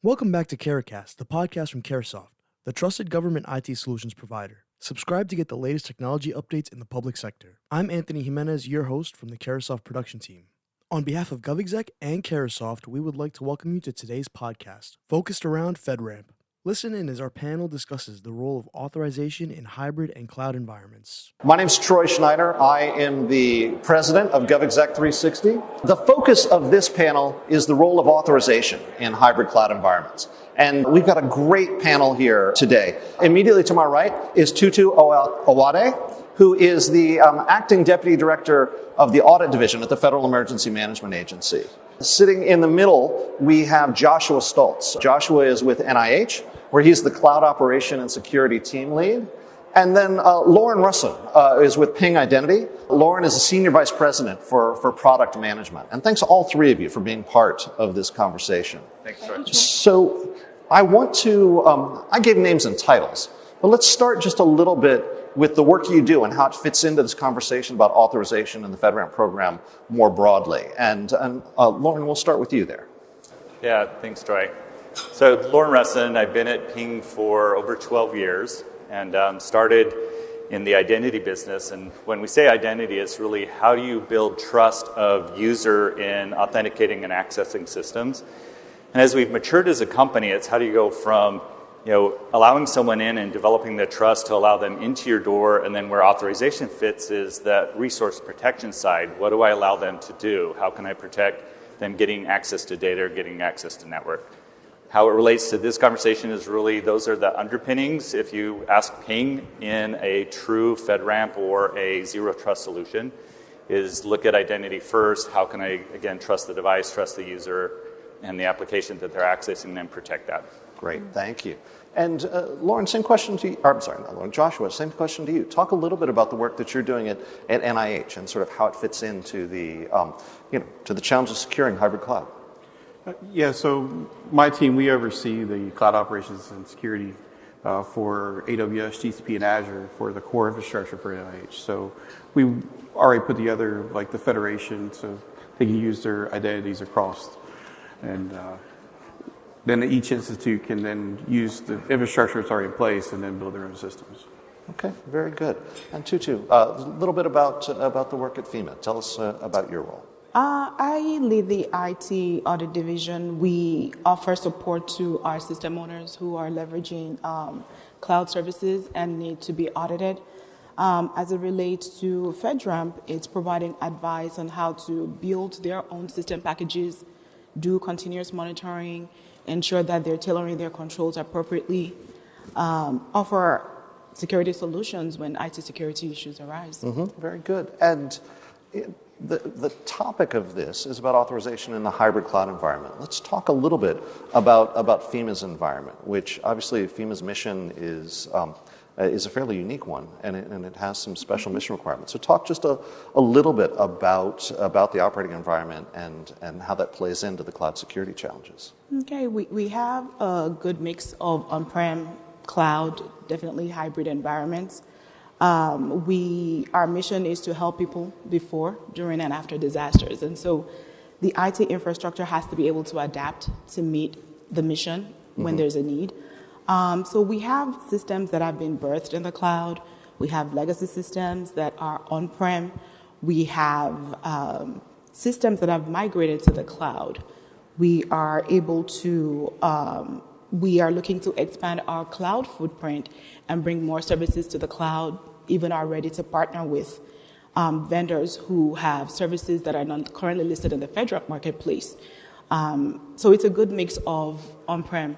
Welcome back to CareCast, the podcast from CareSoft, the trusted government IT solutions provider. Subscribe to get the latest technology updates in the public sector. I'm Anthony Jimenez, your host from the CareSoft production team. On behalf of GovExec and CareSoft, we would like to welcome you to today's podcast, focused around FedRAMP. Listen in as our panel discusses the role of authorization in hybrid and cloud environments. My name is Troy Schneider. I am the president of GovExec 360. The focus of this panel is the role of authorization in hybrid cloud environments. And we've got a great panel here today. Immediately to my right is Tutu Owade, who is the acting deputy director of the audit division at the Federal Emergency Management Agency. Sitting in the middle, we have Joshua Stoltz. Joshua is with NIH, where he's the cloud operation and security team lead. And then Lauren Russell is with Ping Identity. Lauren is the senior vice president for product management. And thanks to all three of you for being part of this conversation. Thanks, Troy. So I want to, I gave names and titles, but let's start just a little bit with the work you do and how it fits into this conversation about authorization in the FedRAMP program more broadly. And Lauren, we'll start with you there. Yeah, thanks, Troy. So Lauren Russin, I've been at Ping for over 12 years and started in the identity business. And when we say identity, it's really how do you build trust of user in authenticating and accessing systems. And as we've matured as a company, it's how do you go from allowing someone in and developing the trust to allow them into your door, and then where authorization fits is that resource protection side. What do I allow them to do? How can I protect them getting access to data or getting access to network? How it relates to this conversation is really those are the underpinnings. If you ask Ping in a true FedRAMP or a zero trust solution, is look at identity first. How can I, again, trust the device, trust the user, and the application that they're accessing, and then protect that? Great, thank you. And Lauren, same question to you. Or, I'm sorry, not Lauren, Joshua, same question to you. Talk a little bit about the work that you're doing at NIH and sort of how it fits into the, to the challenge of securing hybrid cloud. Yeah, so my team, we oversee the cloud operations and security for AWS, GCP, and Azure for the core infrastructure for NIH. So we already put together like the federation so they can use their identities across. And then each institute can then use the infrastructure that's already in place and then build their own systems. Okay, very good. And Tutu, a little bit about the work at FEMA. Tell us about your role. I lead the IT audit division. We offer support to our system owners who are leveraging cloud services and need to be audited. As it relates to FedRAMP, it's providing advice on how to build their own system packages, do continuous monitoring, ensure that they're tailoring their controls appropriately, offer security solutions when IT security issues arise. Mm-hmm. Very good. And the topic of this is about authorization in the hybrid cloud environment. Let's talk a little bit about FEMA's environment, which obviously FEMA's mission is a fairly unique one, and it has some special mission requirements. So talk just a little bit about the operating environment and how that plays into the cloud security challenges. Okay, we have a good mix of on-prem, cloud, definitely hybrid environments. Our mission is to help people before, during, and after disasters. And so the IT infrastructure has to be able to adapt to meet the mission when there's a need. So we have systems that have been birthed in the cloud. We have legacy systems that are on-prem. We have systems that have migrated to the cloud. We are able to, we are looking to expand our cloud footprint and bring more services to the cloud, even are ready to partner with vendors who have services that are not currently listed in the FedRAMP marketplace. So it's a good mix of on-prem.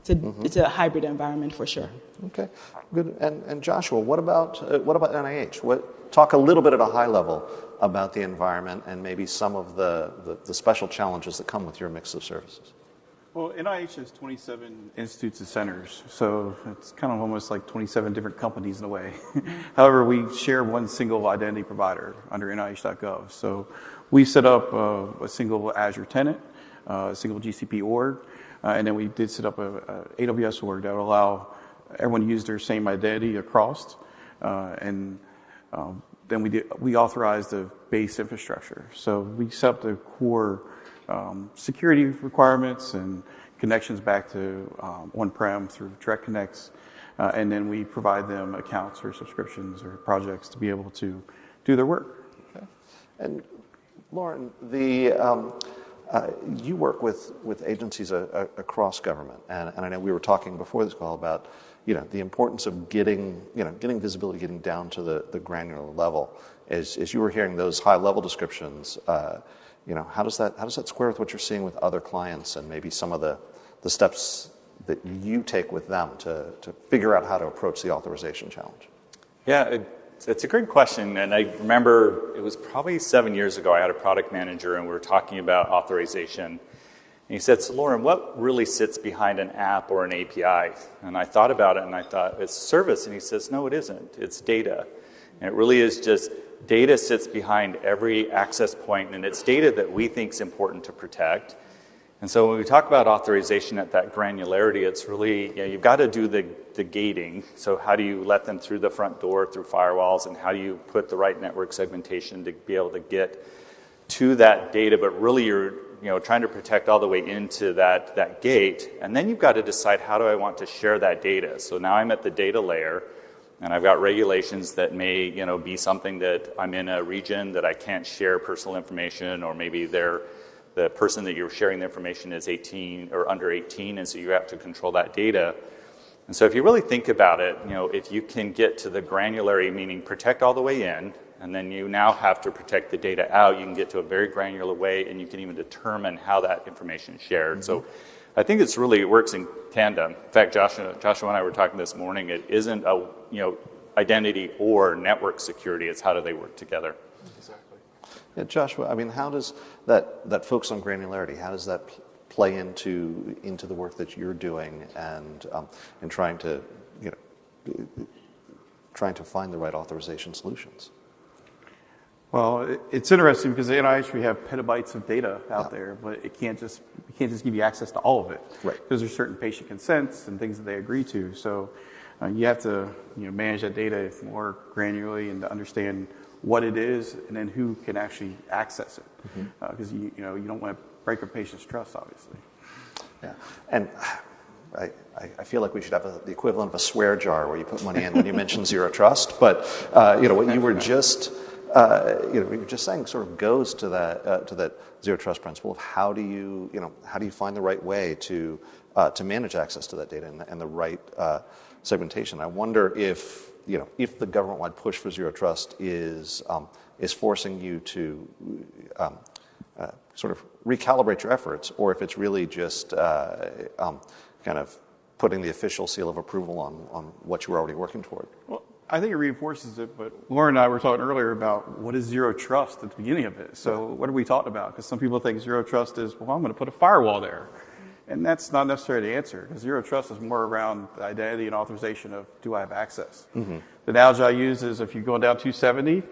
It's a hybrid environment for sure. Okay, good. And Joshua, what about NIH? Talk a little bit at a high level about the environment and maybe some of the special challenges that come with your mix of services. Well, NIH has 27 institutes and centers, so it's kind of almost like 27 different companies in a way. However, we share one single identity provider under NIH.gov. So we set up a single Azure tenant, a single GCP org, and then we did set up a AWS org that will allow everyone to use their same identity across. Then we authorized the base infrastructure. So we set up the core security requirements and connections back to on-prem through direct connects, and then we provide them accounts or subscriptions or projects to be able to do their work. Okay. And Lauren, you work with agencies across government, and I know we were talking before this call about the importance of getting visibility, getting down to the granular level. As you were hearing those high level descriptions, how does that square with what you're seeing with other clients and maybe some of the steps that you take with them to figure out how to approach the authorization challenge? Yeah, it's a great question, and I remember it was probably 7 years ago. I had a product manager, and we were talking about authorization. And he said, "So Lauren, what really sits behind an app or an API?" And I thought about it, and I thought, it's service. And he says, "No, it isn't. It's data." And it really is just data sits behind every access point, and it's data that we think is important to protect. And so when we talk about authorization at that granularity, it's really, you've got to do the gating. So how do you let them through the front door, through firewalls, and how do you put the right network segmentation to be able to get to that data, but really you're trying to protect all the way into that gate. And then you've got to decide, how do I want to share that data? So now I'm at the data layer, and I've got regulations that may be something that I'm in a region that I can't share personal information, or maybe the person that you're sharing the information is 18 or under 18, and so you have to control that data. And so if you really think about it, if you can get to the granularity, meaning protect all the way in, and then you now have to protect the data out, you can get to a very granular way, and you can even determine how that information is shared. Mm-hmm. So I think it works in tandem. In fact, Joshua and I were talking this morning, it isn't identity or network security, it's how do they work together. Exactly. Yeah, Joshua, how does that focus on granularity, how does that play into the work that you're doing and trying to find the right authorization solutions? Well, it's interesting because at NIH we have petabytes of data out there, but we can't just give you access to all of it, right? Because there's certain patient consents and things that they agree to. So you have to manage that data more granularly and to understand what it is and then who can actually access it, because you don't want to break a patient's trust, obviously. Yeah, and I feel like we should have the equivalent of a swear jar where you put money in when you mention zero trust. But what you were just saying sort of goes to that zero trust principle of how do you find the right way to manage access to that data and the right segmentation. I wonder if the government-wide push for zero trust is forcing you to sort of recalibrate your efforts, or if it's really just kind of putting the official seal of approval on what you were already working toward. Well, I think it reinforces it, but Lauren and I were talking earlier about what is zero trust at the beginning of it. So what are we talking about? Because some people think zero trust is, well, I'm going to put a firewall there. And that's not necessarily the answer, because zero trust is more around the identity and authorization of, do I have access? Mm-hmm. The analogy I use is if you're going down 270,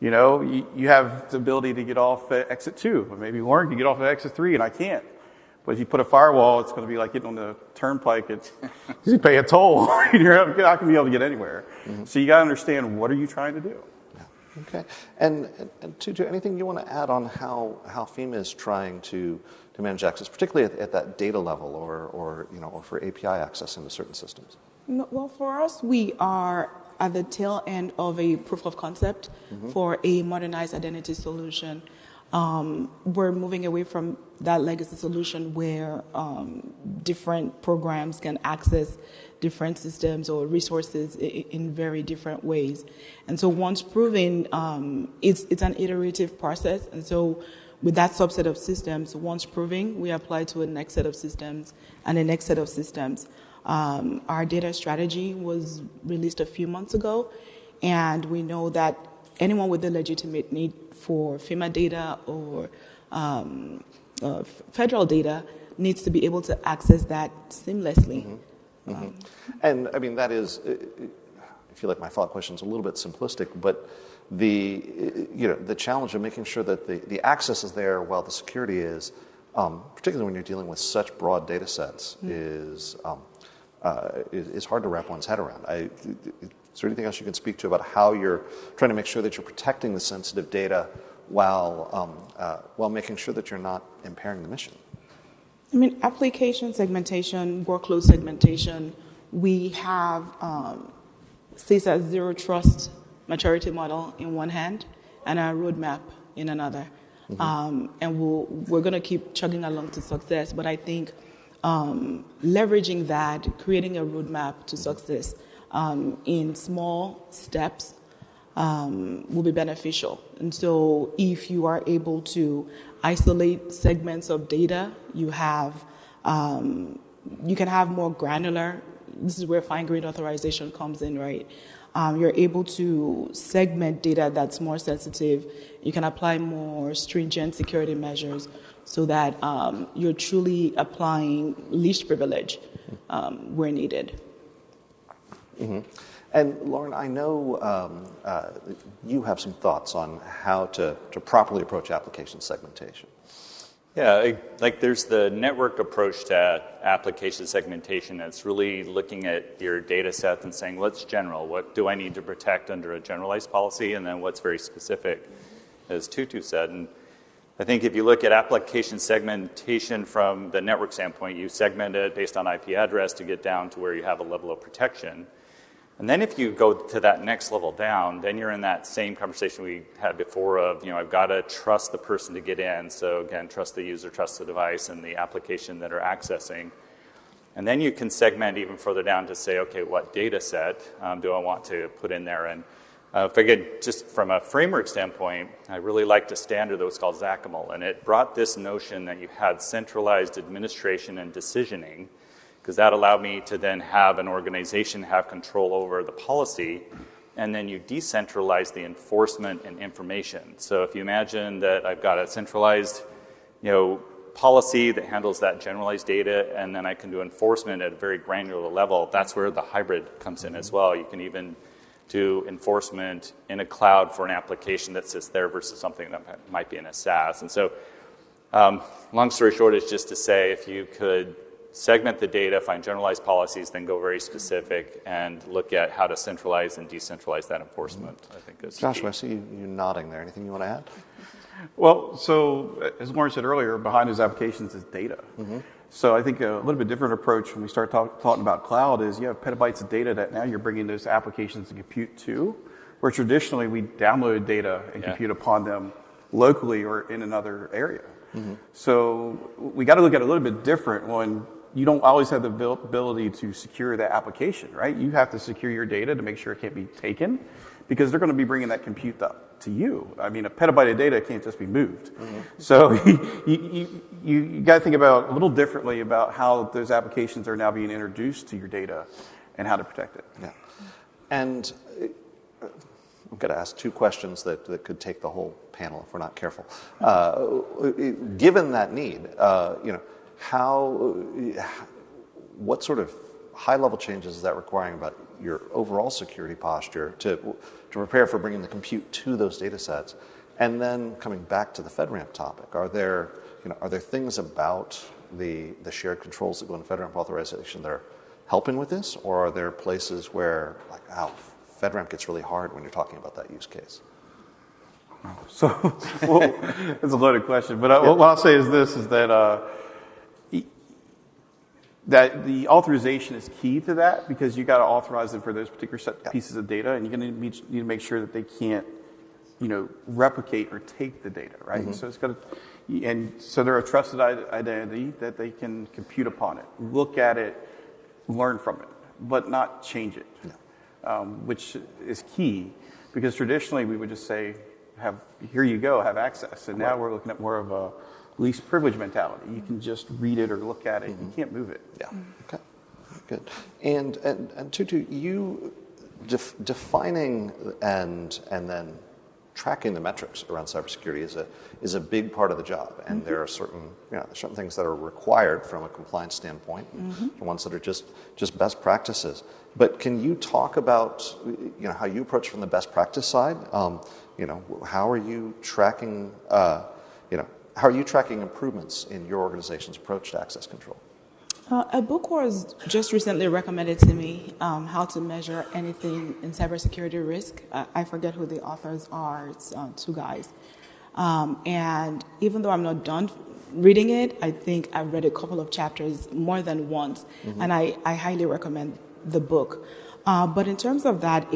you have the ability to get off at exit 2, or maybe Lauren can get off at exit 3 and I can't. But if you put a firewall, it's going to be like getting on the turnpike. You pay a toll. You're not going to be able to get anywhere. Mm-hmm. So you got to understand, what are you trying to do? Yeah. Okay. And Tutu, anything you want to add on how FEMA is trying to manage access, particularly at that data level, or for API access into certain systems? Well, for us, we are at the tail end of a proof of concept for a modernized identity solution. We're moving away from that legacy solution where different programs can access different systems or resources in very different ways. And so once proven, it's an iterative process. And so with that subset of systems, once proving, we apply to a next set of systems and a next set of systems. Our data strategy was released a few months ago, and we know that anyone with a legitimate need for FEMA data or federal data needs to be able to access that seamlessly. Mm-hmm. And that is, I feel like my follow-up question is a little bit simplistic, but the challenge of making sure that the access is there while the security is, particularly when you're dealing with such broad data sets, is hard to wrap one's head around. Is there anything else you can speak to about how you're trying to make sure that you're protecting the sensitive data while making sure that you're not impairing the mission? I mean, application segmentation, workload segmentation, we have CISA's zero trust maturity model in one hand and our roadmap in another. And we're going to keep chugging along to success. But I think leveraging that, creating a roadmap to success in small steps will be beneficial. And so if you are able to isolate segments of data, you can have more granular. This is where fine-grained authorization comes in, right? You're able to segment data that's more sensitive. You can apply more stringent security measures so that you're truly applying least privilege where needed. Mm-hmm. And Lauren, I know you have some thoughts on how to properly approach application segmentation. Yeah, like there's the network approach to application segmentation that's really looking at your data set and saying what's general, what do I need to protect under a generalized policy, and then what's very specific, as Tutu said. And I think if you look at application segmentation from the network standpoint, you segment it based on IP address to get down to where you have a level of protection. And then if you go to that next level down, then you're in that same conversation we had before of, I've got to trust the person to get in. So again, trust the user, trust the device, and the application that are accessing. And then you can segment even further down to say, okay, what data set do I want to put in there? And if I could, just from a framework standpoint, I really liked a standard that was called XACML. And it brought this notion that you had centralized administration and decisioning, because that allowed me to then have an organization have control over the policy, and then you decentralize the enforcement and information. So if you imagine that I've got a centralized, policy that handles that generalized data, and then I can do enforcement at a very granular level, that's where the hybrid comes in as well. You can even do enforcement in a cloud for an application that sits there versus something that might be in a SaaS. And so, long story short is just to say, if you could segment the data, find generalized policies, then go very specific and look at how to centralize and decentralize that enforcement, I think is Joshua, key. I see you nodding there. Anything you want to add? Well, so as Lauren said earlier, behind those applications is data. So I think a little bit different approach when we start talking about cloud is you have petabytes of data that now you're bringing those applications to compute to, where traditionally we download data and compute upon them locally or in another area. So we got to look at it a little bit different when you don't always have the ability to secure that application, right? You have to secure your data to make sure it can't be taken, because they're going to be bringing that compute up to you. I mean, a petabyte of data can't just be moved. So you got to think about a little differently about how those applications are now being introduced to your data and how to protect it. Yeah. And I'm going to ask two questions that could take the whole panel if we're not careful. Given that need, what sort of high-level changes is that requiring about your overall security posture to prepare for bringing the compute to those data sets? And then coming back to the FedRAMP topic, are there things about the shared controls that go in FedRAMP authorization that are helping with this, or are there places where, FedRAMP gets really hard when you're talking about that use case? So, it's a loaded question, but what I'll say is this, is that that the authorization is key to that, because you got to authorize them for those particular pieces of data, and you're going to need to make sure that they can't, replicate or take the data, right? So it's got to, and so they're a trusted identity that they can compute upon it, look at it, learn from it, but not change it, which is key, because traditionally we would just say, here you go, have access, and now we're looking at more of a least privilege mentality. You can just read it or look at it. You can't move it. Yeah. Okay. Good. And Tutu, you defining and then tracking the metrics around cybersecurity is a big part of the job. And there are certain things that are required from a compliance standpoint, and ones that are just best practices. But can you talk about how you approach from the best practice side? How are you tracking How are you tracking improvements in your organization's approach to access control? A book was just recently recommended to me, how to measure anything in cybersecurity risk. I forget who the authors are. It's two guys. And even though I'm not done reading it, I think I've read a couple of chapters more than once, and I highly recommend the book. But in terms of that,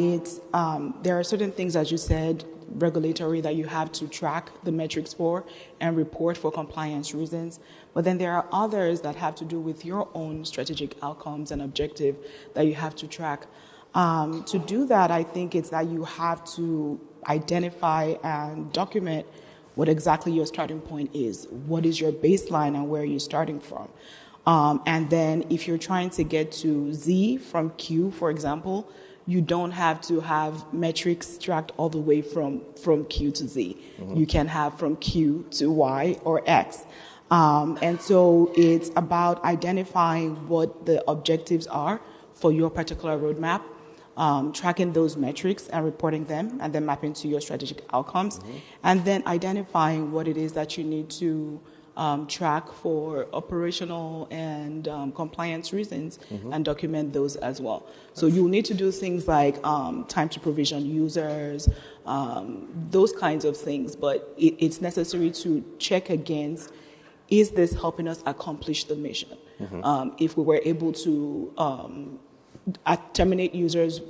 there are certain things, as you said, regulatory, that you have to track the metrics for and report for compliance reasons. But then there are others that have to do with your own strategic outcomes and objective that you have to track. To do that, I think it's that you have to identify and document what exactly your starting point is. What is your baseline and where are you starting from? And then if you're trying to get to Z from Q, for example, you don't have to have metrics tracked all the way from Q to Z. You can have from Q to Y or X. And so it's about identifying what the objectives are for your particular roadmap, tracking those metrics and reporting them, and then mapping to your strategic outcomes, and then identifying what it is that you need to track for operational and compliance reasons, and document those as well. So you'll need to do things like time to provision users, those kinds of things, but it's necessary to check against, is this helping us accomplish the mission? If we were able to terminate users,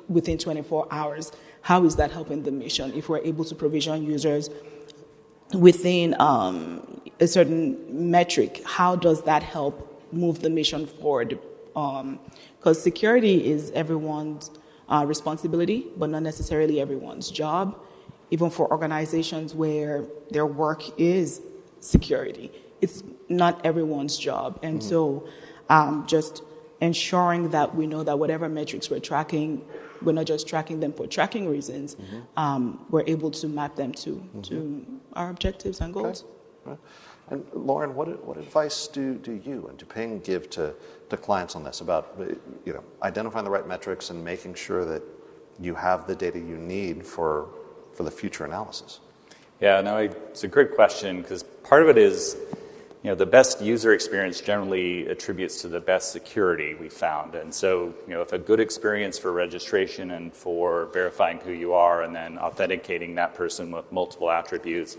within 24 hours, how is that helping the mission? If we're able to provision users within a certain metric, how does that help move the mission forward? Because security is everyone's responsibility, but not necessarily everyone's job, even for organizations where their work is security. It's not everyone's job. And so just ensuring that we know that whatever metrics we're tracking, we're not just tracking them for tracking reasons, we're able to map them to our objectives and goals. Okay. And Lauren, what advice do you and do Ping give to clients on this about identifying the right metrics and making sure that you have the data you need for the future analysis? Yeah, no, it's a great question, because part of it is, the best user experience generally attributes to the best security we found. And so, if a good experience for registration and for verifying who you are and then authenticating that person with multiple attributes,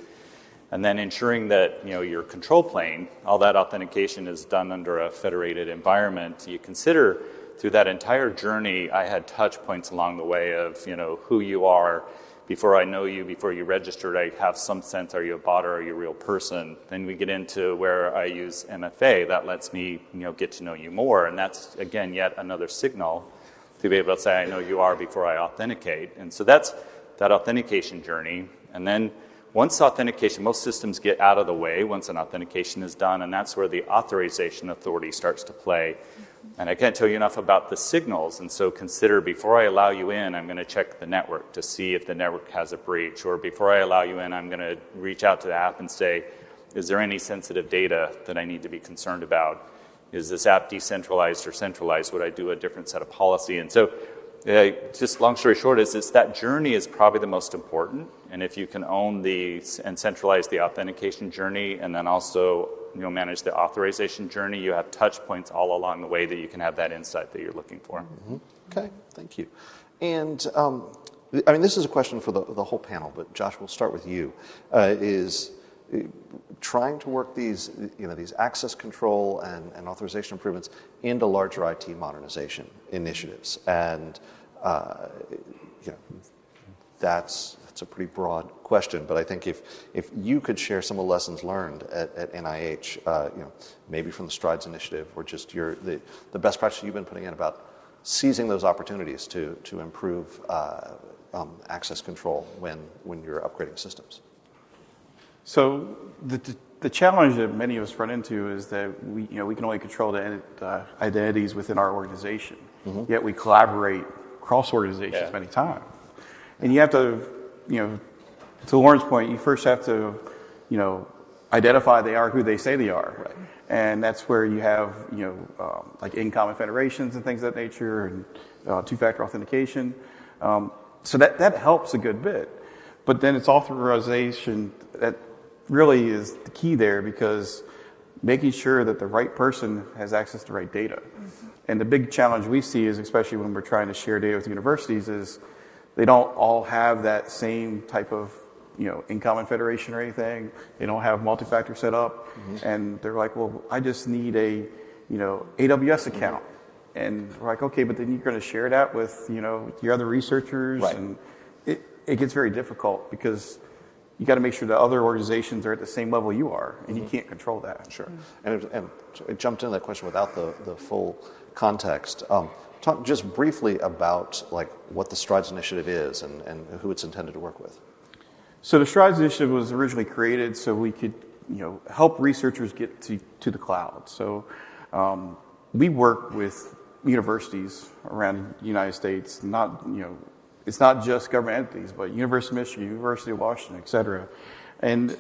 and then ensuring that, your control plane, all that authentication is done under a federated environment, you consider through that entire journey, I had touch points along the way of, who you are. Before I know you, before you registered, I have some sense, are you a bot or are you a real person? Then we get into where I use MFA. That lets me, get to know you more. And that's, again, yet another signal to be able to say, I know you are before I authenticate. And so that's that authentication journey. And then once authentication, most systems get out of the way once an authentication is done, and that's where the authorization authority starts to play. And I can't tell you enough about the signals, and so consider, before I allow you in, I'm going to check the network to see if the network has a breach, or before I allow you in, I'm going to reach out to the app and say, is there any sensitive data that I need to be concerned about? Is this app decentralized or centralized? Would I do a different set of policy? And so just long story short is that journey is probably the most important, and if you can own and centralize the authentication journey, and then also manage the authorization journey, you have touch points all along the way that you can have that insight that you're looking for. Okay, thank you. And this is a question for the whole panel, but Josh, we'll start with you. Is trying to work these access control and authorization improvements into larger IT modernization initiatives, and that's a pretty broad question. But I think if you could share some of the lessons learned at NIH, maybe from the Strides initiative, or just the best practice you've been putting in about seizing those opportunities to improve access control when you're upgrading systems. So the challenge that many of us run into is that we can only control the identities within our organization. Yet we collaborate cross organizations many times, and you have to, to Lauren's point, you first have to, identify they are who they say they are, right. And that's where you have like in-common federations and things of that nature, and two-factor authentication. So that helps a good bit, but then it's authorization that really is the key there, because making sure that the right person has access to right data. And the big challenge we see is, especially when we're trying to share data with universities, is they don't all have that same type of in common federation or anything. They don't have multi-factor set up, and they're like, well, I just need a AWS account. And we're like, okay, but then you're going to share that with your other researchers, Right. and it gets very difficult because you got to make sure that other organizations are at the same level you are, and you can't control that. Sure. And it jumped into that question without the full context. Talk just briefly about like what the Strides Initiative is and who it's intended to work with. So the Strides Initiative was originally created so we could help researchers get to the cloud. So we work with universities around the United States, it's not just government entities, but University of Michigan, University of Washington, et cetera. And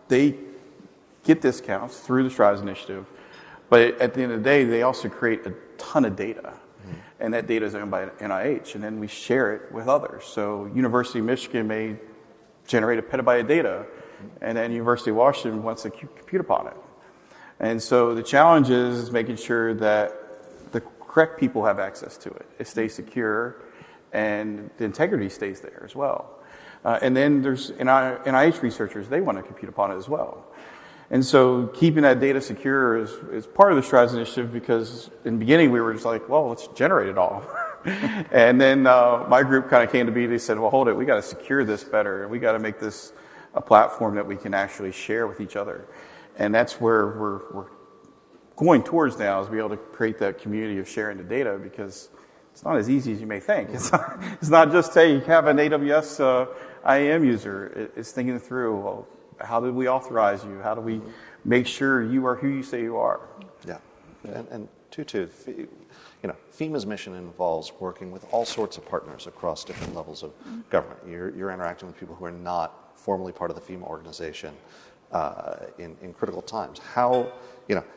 they get discounts through the Strides Initiative, but at the end of the day, they also create a ton of data. And that data is owned by NIH, and then we share it with others. So University of Michigan may generate a petabyte of data, and then University of Washington wants to compute upon it. And so the challenge is making sure that the correct people have access to it. It stays secure, and the integrity stays there as well. And then there's NIH researchers, they want to compute upon it as well. And so keeping that data secure is part of the Strides Initiative, because in the beginning we were just like, well, let's generate it all. And then my group kind of came to be, they said, well, hold it, we got to secure this better. We got to make this a platform that we can actually share with each other. And that's where we're going towards now, is be able to create that community of sharing the data, because it's not as easy as you may think. It's not just, hey, you have an AWS IAM user. It's thinking through, well, how did we authorize you? How do we make sure you are who you say you are? Yeah. And Tutu, FEMA's mission involves working with all sorts of partners across different levels of government. You're interacting with people who are not formally part of the FEMA organization in critical times. How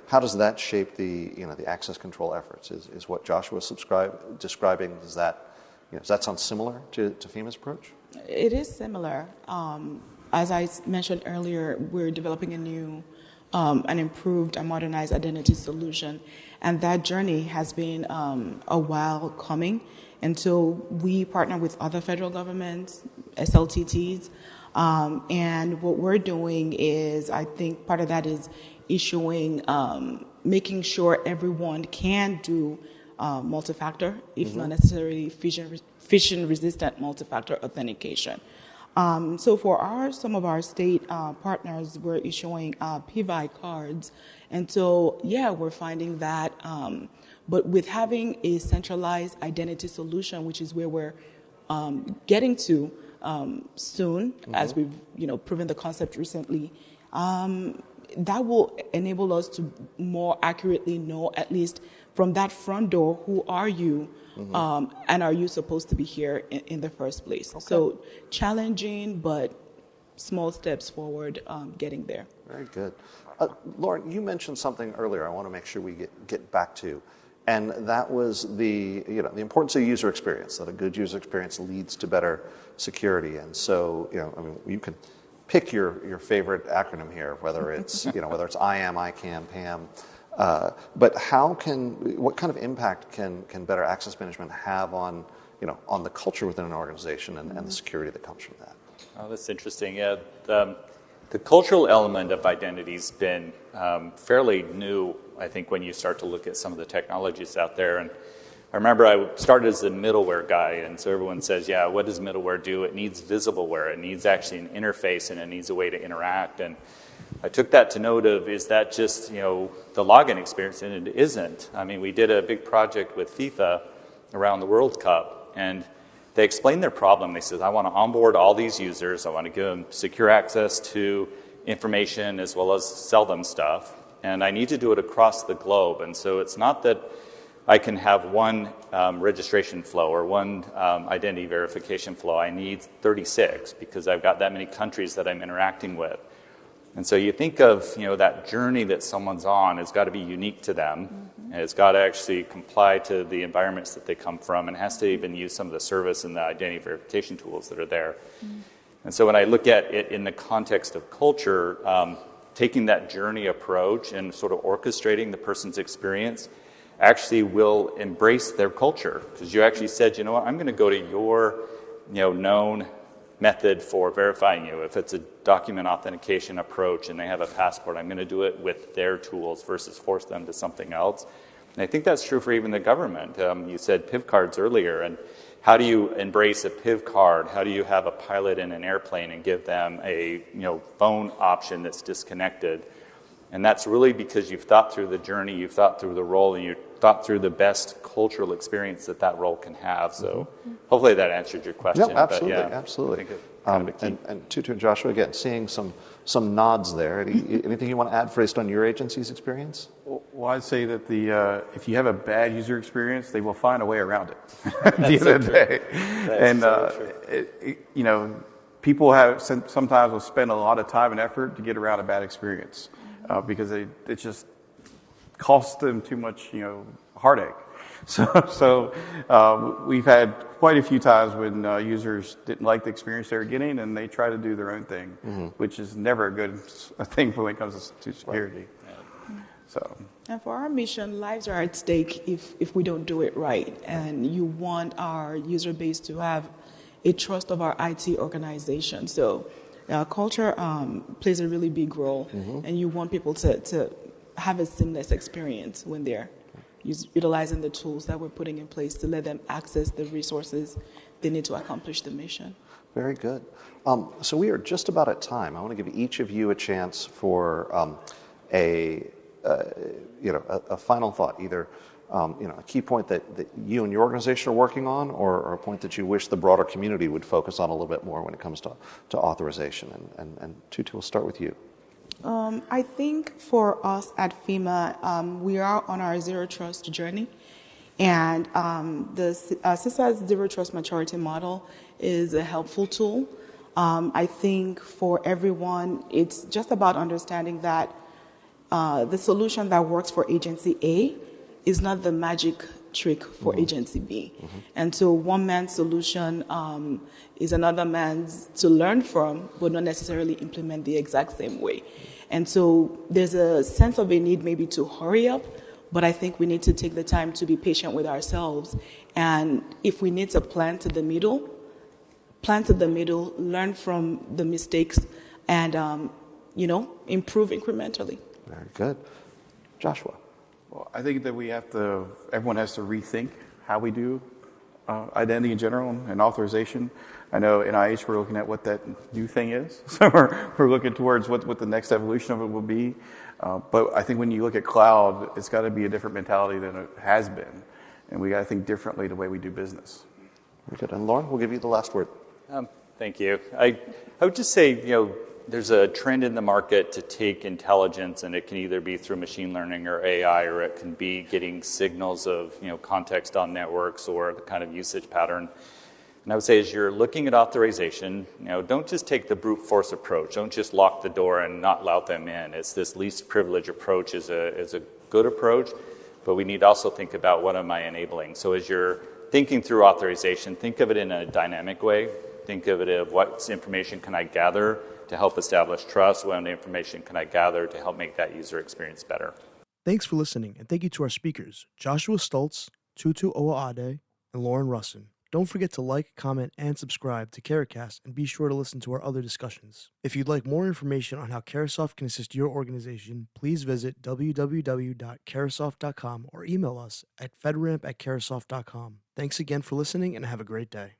does that shape the access control efforts? Is what Joshua was describing, does that sound similar to FEMA's approach? It is similar. As I mentioned earlier, we're developing a new, an improved and modernized identity solution, and that journey has been a while coming. And so we partner with other federal governments, SLTTs, and what we're doing is, I think part of that is issuing, making sure everyone can do multi-factor, if not necessarily phishing-resistant multi-factor authentication. So for some of our state partners, we're issuing PVI cards. And so, we're finding that, but with having a centralized identity solution, which is where we're getting to soon, as we've proven the concept recently, that will enable us to more accurately know, at least from that front door, who are you, and are you supposed to be here in the first place? Okay. So challenging, but small steps forward, getting there. Very good. Lauren, you mentioned something earlier I want to make sure we get back to, and that was the importance of user experience, that a good user experience leads to better security. And so, you can pick your favorite acronym here, whether it's whether it's IAM, ICAM, PAM. But what kind of impact can better access management have on the culture within an organization and the security that comes from that? Oh, that's interesting. Yeah, the cultural element of identity's been fairly new, I think, when you start to look at some of the technologies out there. And I remember I started as a middleware guy, and so everyone says, yeah, what does middleware do? It needs visibleware. It needs actually an interface, and it needs a way to interact. And I took that to note of, is that just, the login experience? And it isn't. I mean, we did a big project with FIFA around the World Cup, and they explained their problem. They said, I want to onboard all these users. I want to give them secure access to information as well as sell them stuff. And I need to do it across the globe. And so it's not that I can have one registration flow or one identity verification flow. I need 36 because I've got that many countries that I'm interacting with. And so you think of, that journey that someone's on has got to be unique to them. And it's got to actually comply to the environments that they come from, and has to even use some of the service and the identity verification tools that are there. And so when I look at it in the context of culture, taking that journey approach and sort of orchestrating the person's experience actually will embrace their culture. Because you actually said, I'm going to go to your known method for verifying you. If it's a document authentication approach and they have a passport, I'm going to do it with their tools versus force them to something else. And I think that's true for even the government. You said PIV cards earlier, and how do you embrace a PIV card? How do you have a pilot in an airplane and give them a phone option that's disconnected? And that's really because you've thought through the journey, you've thought through the role, and you've thought through the best cultural experience that role can have. So hopefully that answered your question. No, absolutely, but yeah, absolutely. Kind of a key. And Tutu and Joshua, again, seeing some nods there. Anything you want to add based on your agency's experience? Well, I'd say that if you have a bad user experience, they will find a way around it at the end of the day. And people sometimes will spend a lot of time and effort to get around a bad experience because it just costs them too much, heartache. So we've had quite a few times when users didn't like the experience they were getting, and they try to do their own thing, which is never a good thing when it comes to security. Right. So. And for our mission, lives are at stake if we don't do it right. And you want our user base to have a trust of our IT organization. So culture plays a really big role, and you want people to have a seamless experience when they're utilizing the tools that we're putting in place to let them access the resources they need to accomplish the mission. Very good. So we are just about at time. I want to give each of you a chance for a final thought, either a key point that you and your organization are working on, or a point that you wish the broader community would focus on a little bit more when it comes to authorization. And Tutu, we'll start with you. I think for us at FEMA, we are on our Zero Trust journey, and the CISA's Zero Trust Maturity Model is a helpful tool. I think for everyone, it's just about understanding that the solution that works for Agency A is not the magic trick for Agency B. And so one man's solution is another man's to learn from, but not necessarily implement the exact same way. And so there's a sense of a need maybe to hurry up, but I think we need to take the time to be patient with ourselves. And if we need to plan to the middle, learn from the mistakes, and improve incrementally. Very good. Joshua. Well, I think that everyone has to rethink how we do identity in general and authorization. I know NIH, we're looking at what that new thing is. So we're looking towards what the next evolution of it will be. But I think when you look at cloud, it's got to be a different mentality than it has been. And we got to think differently the way we do business. Very good. And Lauren, we'll give you the last word. Thank you. I would just say, there's a trend in the market to take intelligence, and it can either be through machine learning or AI, or it can be getting signals of, context on networks or the kind of usage pattern. And I would say as you're looking at authorization, don't just take the brute force approach. Don't just lock the door and not allow them in. It's this least privilege approach is a good approach, but we need to also think about what am I enabling. So as you're thinking through authorization, think of it in a dynamic way. Think of it of what information can I gather to help establish trust, what information can I gather to help make that user experience better. Thanks for listening, and thank you to our speakers, Joshua Stultz, Tutu Owaade, and Lauren Russin. Don't forget to like, comment, and subscribe to Caracast, and be sure to listen to our other discussions. If you'd like more information on how Carasoft can assist your organization, please visit www.carasoft.com or email us at fedramp@carasoft.com. Thanks again for listening, and have a great day.